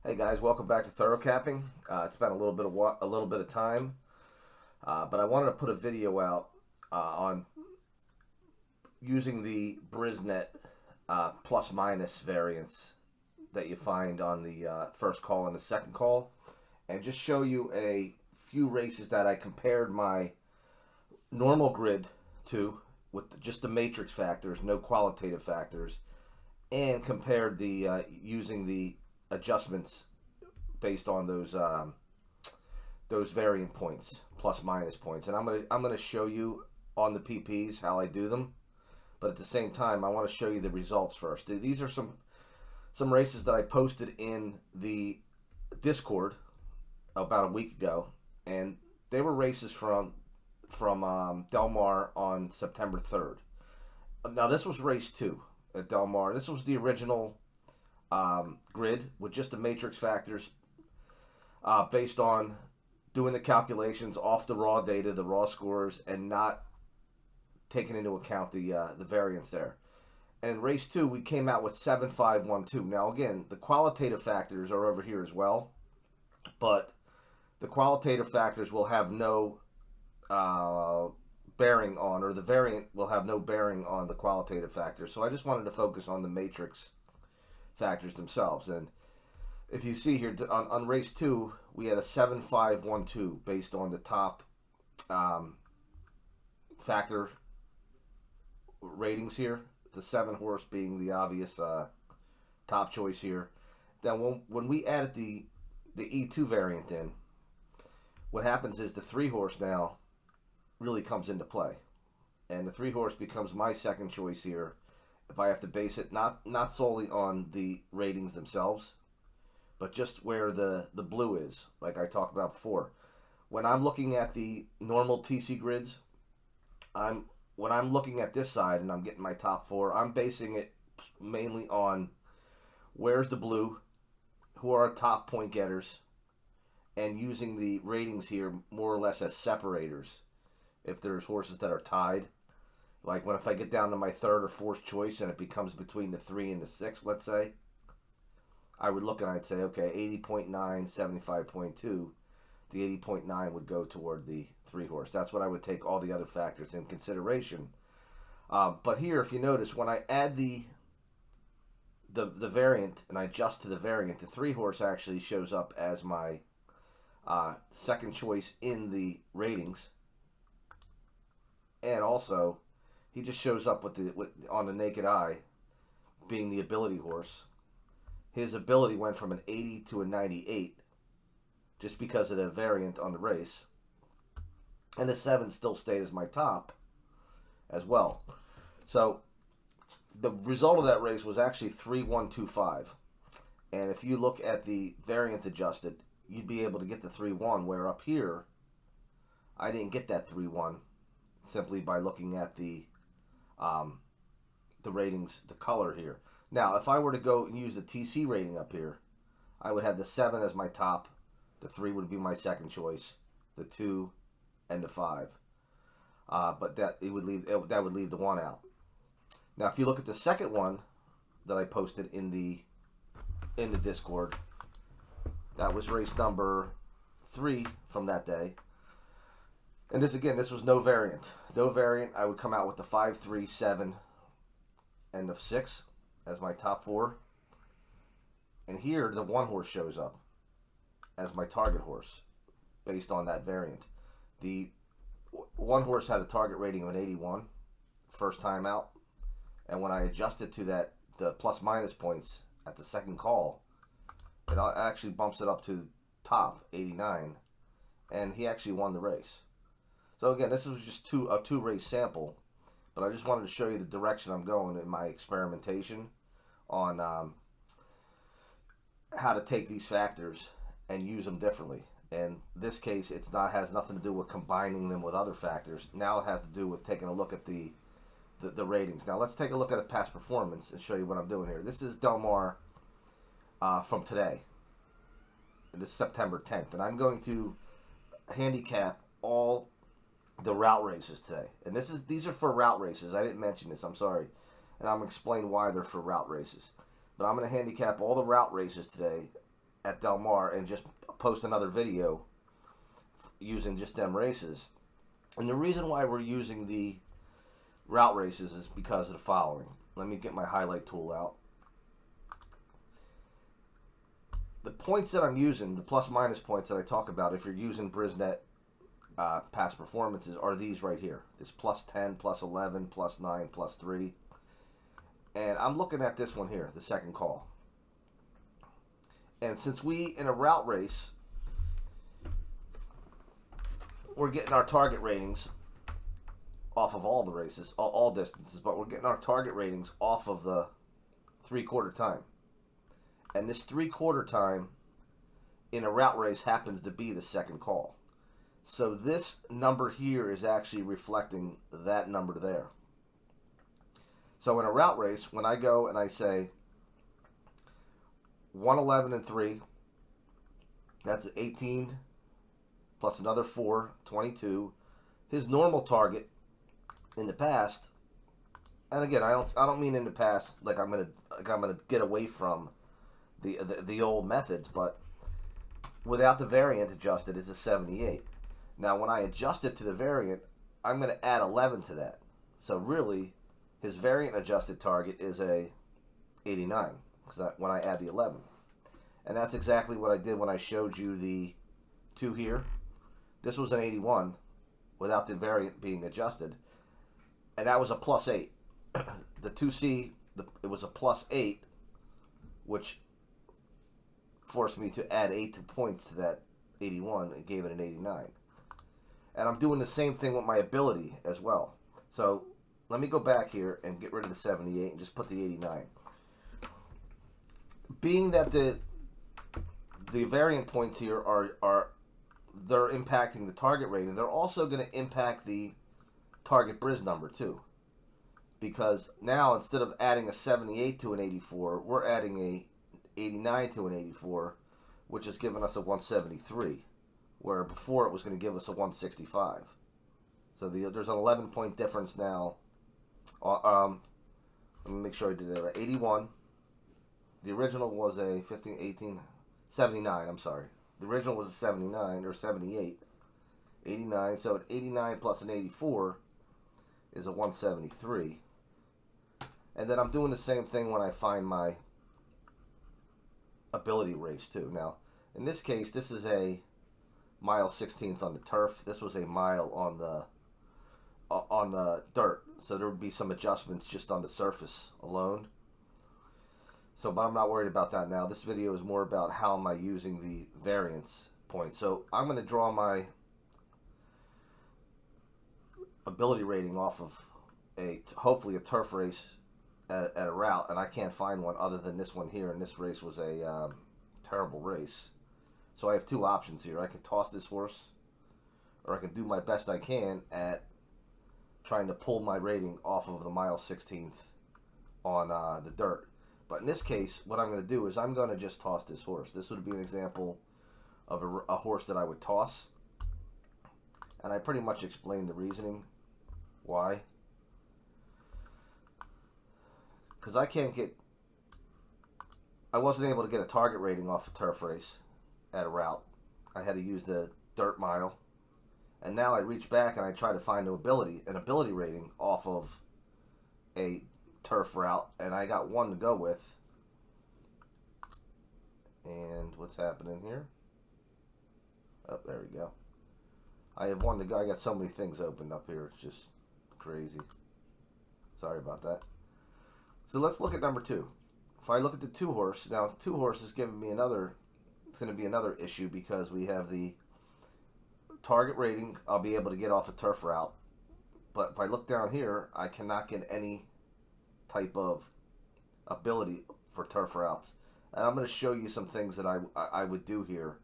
Hey guys, welcome back to Thorough Capping. It's been a little bit of time, but I wanted to put a video out on using the BrisNet plus minus variants that you find on the first call and the second call, and just show you a few races that I compared my normal grid to with just the matrix factors, no qualitative factors, and compared the using the adjustments based on those variant points, plus minus points, and I'm gonna show you on the PPs how I do them. But at the same time, I want to show you the results first. These are some races that I posted in the Discord about a week ago, and they were races from Del Mar on September 3rd. Now this was race two at Del Mar. This was the original grid with just the matrix factors based on doing the calculations off the raw data, the raw scores, and not taking into account the variance there. And in race two, we came out with 7.512. Now again, the qualitative factors are over here as well, but the qualitative factors will have no bearing on, or the variant will have no bearing on the qualitative factors. So I just wanted to focus on the matrix factors themselves. And if you see here on race two, we had a 7.512 based on the top factor ratings here. The 7 horse being the obvious top choice here. Then when we added the E2 variant in, what happens is the 3 horse now really comes into play, and the 3 horse becomes my second choice here. If I have to base it not solely on the ratings themselves, but just where the blue is, like I talked about before. When I'm looking at the normal TC grids, when I'm looking at this side and I'm getting my top 4, I'm basing it mainly on where's the blue, who are our top point getters, and using the ratings here more or less as separators. If there's horses that are tied, like if I get down to my third or fourth choice and it becomes between the 3 and the 6, let's say, I would look and I'd say, okay, 80.9, 75.2. The 80.9 would go toward the 3 horse. That's what I would take all the other factors in consideration. But here, if you notice, when I add the variant and I adjust to the variant, the 3 horse actually shows up as my second choice in the ratings, and also he just shows up on the naked eye being the ability horse. His ability went from an 80 to a 98 just because of the variant on the race. And the 7 still stayed as my top as well. So the result of that race was actually 3.125. And if you look at the variant adjusted, you'd be able to get the 3.1, where up here, I didn't get that 3.1 simply by looking at the ratings, the color here. Now, if I were to go and use the TC rating up here, I would have the 7 as my top, the 3 would be my second choice, the 2 and the 5. But that would leave the 1 out. Now, if you look at the second one that I posted in the Discord, that was race number 3 from that day. And this was no variant. No variant. I would come out with the 5, 3, 7, and the 6 as my top 4. And here, the 1 horse shows up as my target horse based on that variant. The 1 horse had a target rating of an 81 first time out. And when I adjusted to the plus minus points at the second call, it actually bumps it up to top 89. And he actually won the race. So again, this was just a 2 race sample, but I just wanted to show you the direction I'm going in my experimentation on how to take these factors and use them differently. In this case, has nothing to do with combining them with other factors. Now it has to do with taking a look at the ratings. Now let's take a look at a past performance and show you what I'm doing here. This is Del Mar from today. This is September 10th, and I'm going to handicap all the route races today. And these are for route races. I didn't mention this. I'm sorry. And I'm going to explain why they're for route races. But I'm going to handicap all the route races today at Del Mar and just post another video using just them races. And the reason why we're using the route races is because of the following. Let me get my highlight tool out. The points that I'm using, the plus minus points that I talk about, if you're using BrisNet past performances, are these right here. This plus 10, plus 11, plus 9, plus 3. And I'm looking at this one here, the second call. And since we, in a route race, we're getting our target ratings off of all the races, all distances, but we're getting our target ratings off of the 3/4 time. And this 3/4 time in a route race happens to be the second call. So this number here is actually reflecting that number there. So in a route race, when I go and I say 111 and 3, that's 18 plus another 4, 22. His normal target in the past, and again, I don't mean in the past like I'm gonna get away from the old methods, but without the variant adjusted is a 78. Now when I adjust it to the variant, I'm gonna add 11 to that. So really, his variant adjusted target is a 89 because when I add the 11, and that's exactly what I did when I showed you the 2 here. This was an 81 without the variant being adjusted, and that was a plus 8. The 2C, it was a plus 8, which forced me to add 8 points to that 81 and gave it an 89. And I'm doing the same thing with my ability as well. So let me go back here and get rid of the 78 and just put the 89. Being that the variant points here are they're impacting the target rating, they're also going to impact the target Bris number too. Because now instead of adding a 78 to an 84, we're adding a 89 to an 84, which has given us a 173, where before it was going to give us a 165. So there's an 11-point difference now. Let me make sure I did that right. 81. The original was a 15, 18, 79. I'm sorry. The original was a 79 or 78. 89. So an 89 plus an 84 is a 173. And then I'm doing the same thing when I find my ability race too. Now, in this case, this is a mile 16th on the turf. This was a mile on the dirt. So there would be some adjustments just on the surface alone. So, but I'm not worried about that now. This video is more about how am I using the variance point. So I'm going to draw my ability rating off of hopefully a turf race at a route, and I can't find one other than this one here, and this race was a terrible race. So I have two options here. I can toss this horse, or I can do my best I can at trying to pull my rating off of the mile 16th on the dirt. But in this case, what I'm going to do is I'm going to just toss this horse. This would be an example of a horse that I would toss, and I pretty much explained the reasoning why. Because I wasn't able to get a target rating off a turf race at a route. I had to use the dirt mile. And now I reach back and I try to find an ability rating off of a turf route. And I got one to go with. And what's happening here? Oh, there we go. I have one to go. I got so many things opened up here. It's just crazy. Sorry about that. So let's look at number 2. If I look at the 2 horse, now 2 horse is giving me another, it's going to be another issue because we have the target rating I'll be able to get off a turf route. But if I look down here, I cannot get any type of ability for turf routes. And I'm going to show you some things that I would do here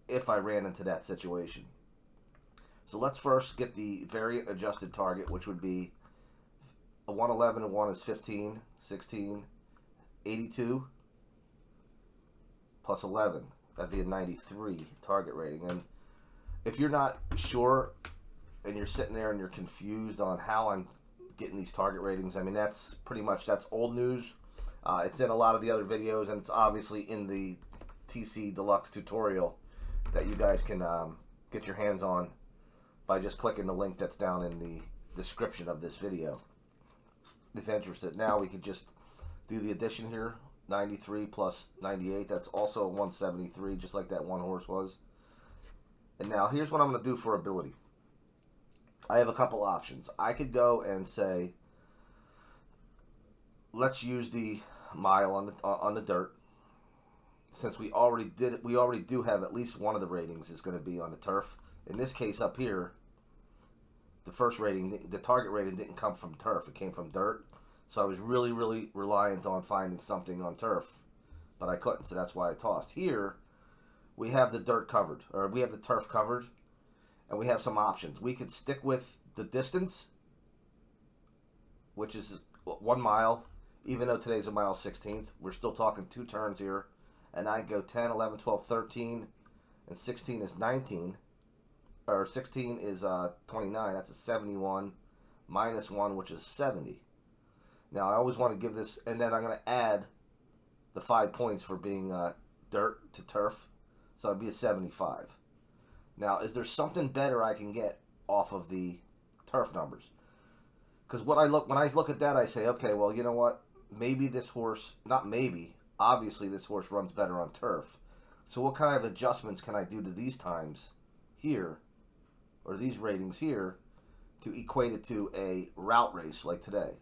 if I ran into that situation. So let's first get the variant adjusted target, which would be a 111 and 1 is 15, 16, 82 plus 11. That'd be a 93 target rating. And if you're not sure and you're sitting there and you're confused on how I'm getting these target ratings, I mean, that's pretty much, that's old news. It's in a lot of the other videos, and it's obviously in the TC Deluxe tutorial that you guys can get your hands on by just clicking the link that's down in the description of this video. If interested, now we could just do the addition here. 93 plus 98, that's also 173, just like that one horse was. And now here's what I'm going to do for ability. I have a couple options. I could go and say, let's use the mile on the dirt. Since we already do have at least one of the ratings is going to be on the turf. In this case up here, the first rating, the target rating didn't come from turf, it came from dirt. So I was really reliant on finding something on turf, but I couldn't, so that's why I tossed. Here, we have the dirt covered, or we have the turf covered, and we have some options. We could stick with the distance, which is 1 mile, even though today's a mile 16th. We're still talking 2 turns here, and I go 10, 11, 12, 13, and 16 is 19, or 16 is 29. That's a 71, minus 1, which is 70. Now, I always want to give this, and then I'm going to add the 5 points for being dirt to turf, so it'd be a 75. Now, is there something better I can get off of the turf numbers? Because when I look at that, I say, okay, well, you know what? Maybe this horse, not maybe, obviously this horse runs better on turf. So what kind of adjustments can I do to these times here, or these ratings here, to equate it to a route race like today?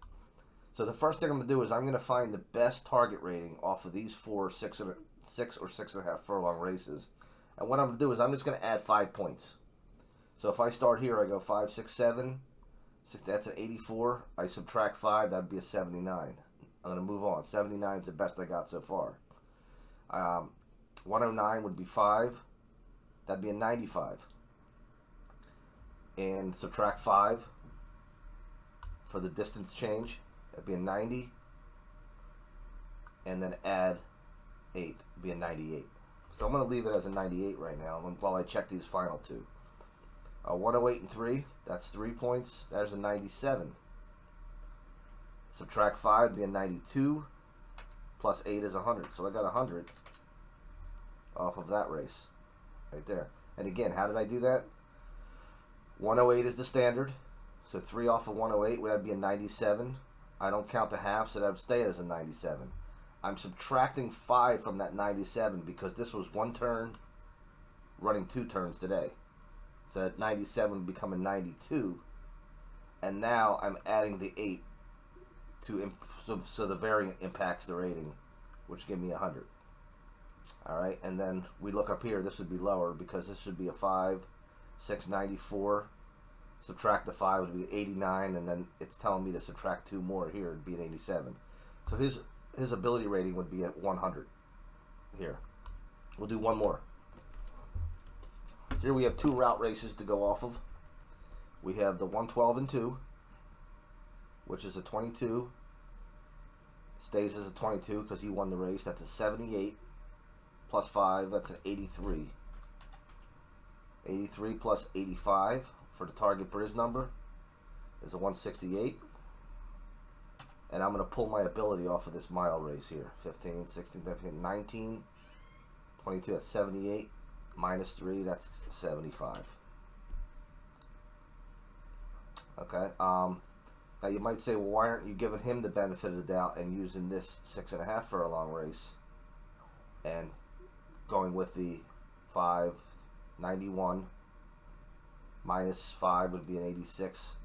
So the first thing I'm going to do is I'm going to find the best target rating off of these 4, 6 or 6.5 furlong races. And what I'm going to do is I'm just going to add 5 points. So if I start here, I go 5, 6, 7. 6, that's an 84. I subtract 5, that'd be a 79. I'm going to move on. 79 is the best I got so far. 109 would be 5. That'd be a 95. And subtract 5 for the distance change. That'd be a 90. And then add 8. That'd be a 98. So I'm going to leave it as a 98 right now while I check these final 2. 108 and 3, that's 3 points. There's a 97. Subtract 5, be a 92. Plus 8 is 100. So I got 100 off of that race right there. And again, how did I do that? 108 is the standard. So 3 off of 108 would be a 97. I don't count the half, so that would stay as a 97. I'm subtracting 5 from that 97 because this was 1 turn running 2 turns today. So that 97 would become a 92. And now I'm adding the 8 so the variant impacts the rating, which give me 100. Alright, and then we look up here, this would be lower because this should be a 5, 6, 94. Subtract the 5 would be 89, and then it's telling me to subtract 2 more here, it'd be an 87. So his ability rating would be at 100 here. We'll do one more. Here we have 2 route races to go off of. We have the 112 and 2, which is a 22. Stays as a 22 because he won the race. That's a 78 plus 5. That's an 83. 83 plus 85 for the target Bris number is a 168. And I'm going to pull my ability off of this mile race here. 15, 16, 17, 19, 22, that's 78. Minus 3, that's 75. Okay. Now you might say, well, why aren't you giving him the benefit of the doubt and using this 6.5 furlong race and going with the 591 minus 5 would be an 86,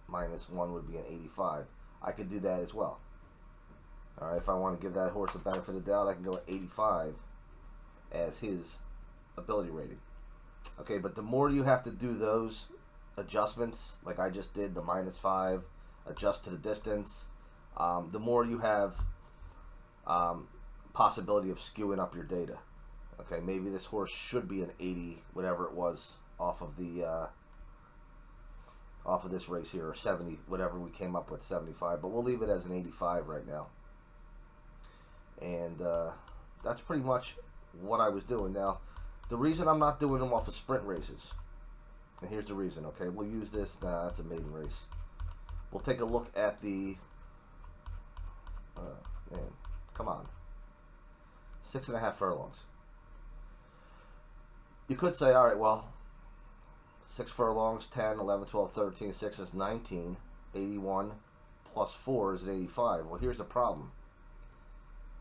minus 1 would be an 85. I could do that as well. All right, if I want to give that horse the benefit of the doubt, I can go at 85 as his ability rating. Okay, but the more you have to do those adjustments, like I just did, the minus 5, adjust to the distance, the more you have possibility of skewing up your data. Okay, maybe this horse should be an 80, whatever it was, off of the off of this race here, or 70, whatever we came up with, 75. But we'll leave it as an 85 right now. And that's pretty much what I was doing. Now, the reason I'm not doing them off of sprint races, and here's the reason. Okay, we'll use this. Nah, that's a maiden race. We'll take a look at the. Man, come on. 6.5 furlongs. You could say, all right, well, 6 furlongs, 10, 11, 12, 13, 6 is 19, 81 plus 4 is 85. Well, here's the problem.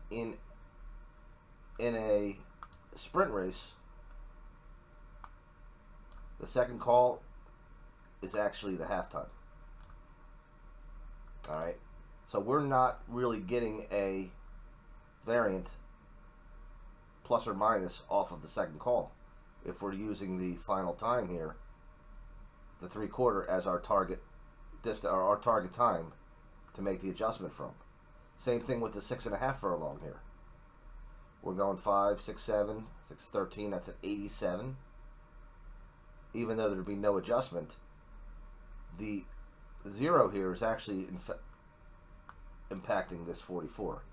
In a sprint race, the second call is actually the halftime. All right, so we're not really getting a variant plus or minus off of the second call if we're using the final time here, the 3/4 as our target distance or our target time to make the adjustment from. Same thing with the 6.5 furlong here. We're going 5, 6, 7, 6, 13. That's an 87. Even though there'd be no adjustment, the 0 here is actually impacting this 44,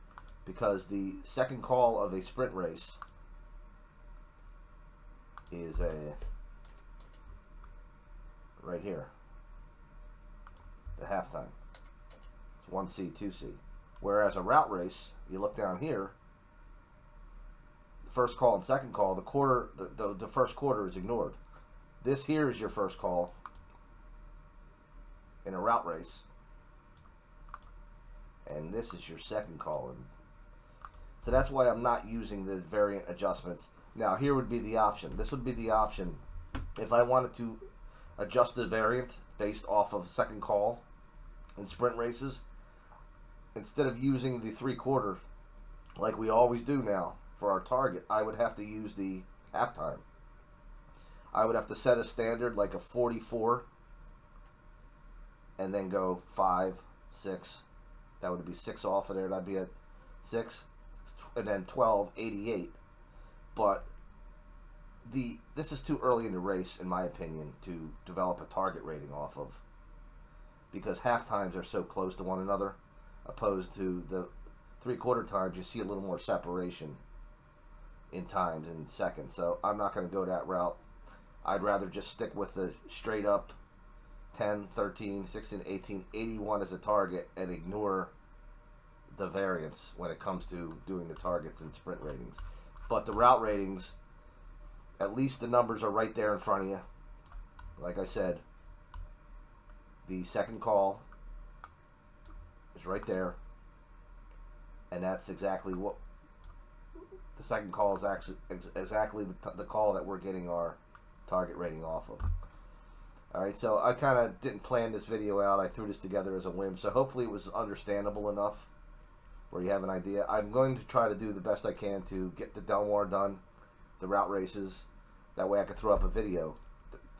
because the second call of a sprint race is right here, the halftime. It's 1C, 2C. Whereas a route race, you look down here, the first call and second call, the first quarter is ignored. This here is your first call in a route race, and this is your second call. And so that's why I'm not using the variant adjustments. Now here would be the option. This would be the option if I wanted to adjust the variant based off of second call in sprint races. Instead of using the 3/4 like we always do now for our target, I would have to use the halftime. I would have to set a standard like a 44 and then go 5, 6. That would be 6 off of there. That'd be at 6, and then 12, 88. But this is too early in the race, in my opinion, to develop a target rating off of, because half times are so close to one another, opposed to the 3/4 times. You see a little more separation in times and seconds. So I'm not going to go that route. I'd rather just stick with the straight up 10, 13, 16, 18, 81 as a target and ignore the variance when it comes to doing the targets and sprint ratings. But the route ratings, at least the numbers are right there in front of you. Like I said, the second call is right there, and that's exactly what the second call is actually exactly the call that we're getting our target rating off of. Alright, so I kind of didn't plan this video out. I threw this together as a whim, so hopefully it was understandable enough where you have an idea. I'm going to try to do the best I can to get the Del Mar done, the route races. That way I can throw up a video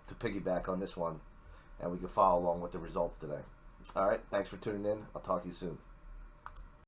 to piggyback on this one, and we can follow along with the results today. Alright, thanks for tuning in. I'll talk to you soon.